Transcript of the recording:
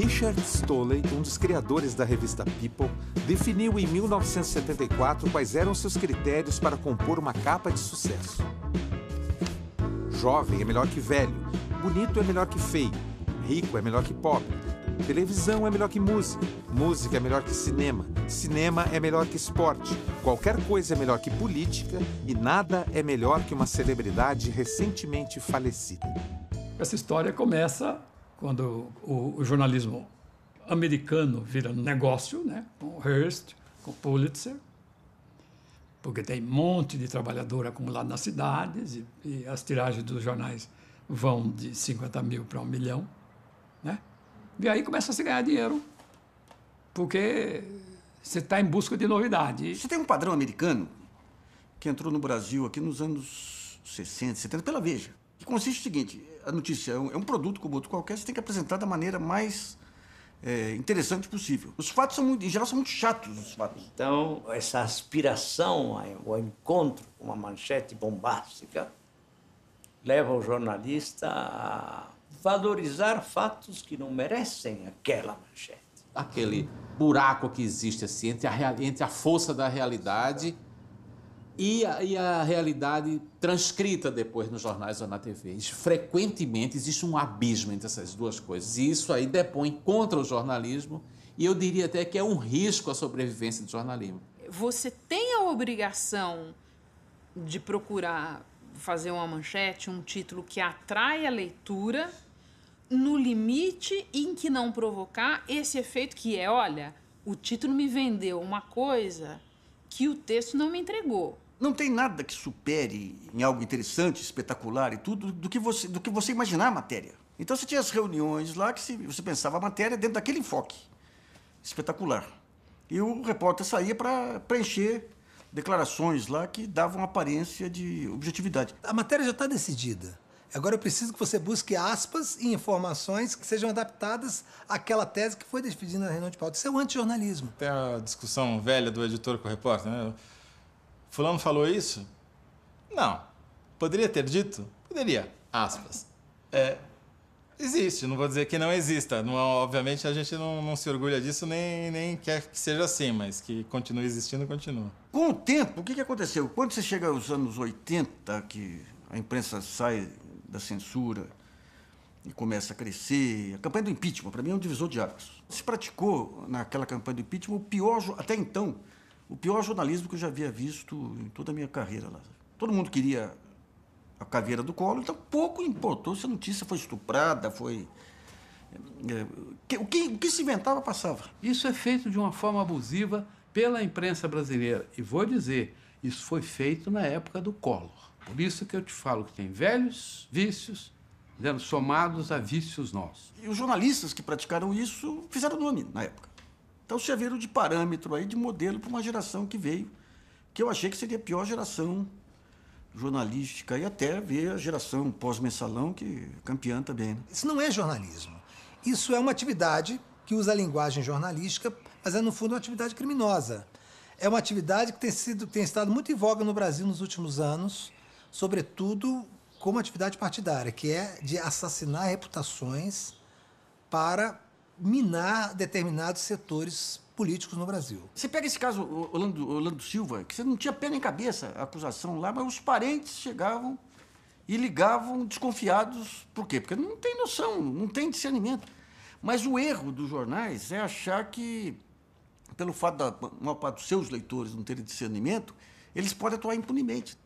Richard Stolley, um dos criadores da revista People, definiu em 1974 quais eram seus critérios para compor uma capa de sucesso. Jovem é melhor que velho, bonito é melhor que feio, rico é melhor que pobre, televisão é melhor que música, música é melhor que cinema, cinema é melhor que esporte, qualquer coisa é melhor que política e nada é melhor que uma celebridade recentemente falecida. Essa história começa quando o jornalismo americano vira negócio, né? Com Hearst, com Pulitzer, porque tem um monte de trabalhador acumulado nas cidades e as tiragens dos jornais vão de 50 mil para 1 milhão, né? E aí começa a se ganhar dinheiro, porque você está em busca de novidade. Você tem um padrão americano que entrou no Brasil aqui nos anos 60, 70, pela Veja, que consiste no seguinte: a notícia é um produto como outro qualquer, você tem que apresentar da maneira mais interessante possível. Os fatos, em geral, são muito chatos, os fatos. Então, essa aspiração ao encontro com uma manchete bombástica leva o jornalista a valorizar fatos que não merecem aquela manchete. Aquele buraco que existe assim, entre a força da realidade e a realidade transcrita depois nos jornais ou na TV. Frequentemente existe um abismo entre essas duas coisas. E isso aí depõe contra o jornalismo e eu diria até que é um risco à sobrevivência do jornalismo. Você tem a obrigação de procurar fazer uma manchete, um título que atrai a leitura, no limite em que não provocar esse efeito que é, olha, o título me vendeu uma coisa que o texto não me entregou. Não tem nada que supere em algo interessante, espetacular e tudo, do que você imaginar a matéria. Então você tinha as reuniões lá que você pensava a matéria dentro daquele enfoque espetacular. E o repórter saía para preencher declarações lá que davam aparência de objetividade. A matéria já está decidida. Agora eu preciso que você busque aspas e informações que sejam adaptadas àquela tese que foi definida na reunião de pauta. Isso é o antijornalismo. Tem a discussão velha do editor com o repórter, né? Fulano falou isso? Não. Poderia ter dito? Poderia. Aspas. Existe, não vou dizer que não exista. Não, obviamente a gente não se orgulha disso, nem quer que seja assim, mas que continue existindo, continua. Com o tempo, o que aconteceu? Quando você chega aos anos 80, que a imprensa sai da censura e começa a crescer, a campanha do impeachment, para mim, é um divisor de águas. Se praticou naquela campanha do impeachment até então, o pior jornalismo que eu já havia visto em toda a minha carreira lá. Todo mundo queria a caveira do Collor, então pouco importou se a notícia foi estuprada, foi... O que se inventava, passava. Isso é feito de uma forma abusiva pela imprensa brasileira. E vou dizer, isso foi feito na época do Collor. Por isso que eu te falo que tem velhos vícios somados a vícios nossos. E os jornalistas que praticaram isso fizeram nome na época. Então serviram de parâmetro aí, de modelo para uma geração que veio, que eu achei que seria a pior geração jornalística, e até ver a geração pós-mensalão, que é campeã também, né? Isso não é jornalismo. Isso é uma atividade que usa a linguagem jornalística, mas é, no fundo, uma atividade criminosa. É uma atividade que tem estado muito em voga no Brasil nos últimos anos, sobretudo como atividade partidária, que é de assassinar reputações para minar determinados setores políticos no Brasil. Você pega esse caso, Orlando Silva, que você não tinha pé nem cabeça a acusação lá, mas os parentes chegavam e ligavam desconfiados. Por quê? Porque não tem noção, não tem discernimento. Mas o erro dos jornais é achar que, pelo fato da maior parte dos seus leitores não terem discernimento, eles podem atuar impunemente.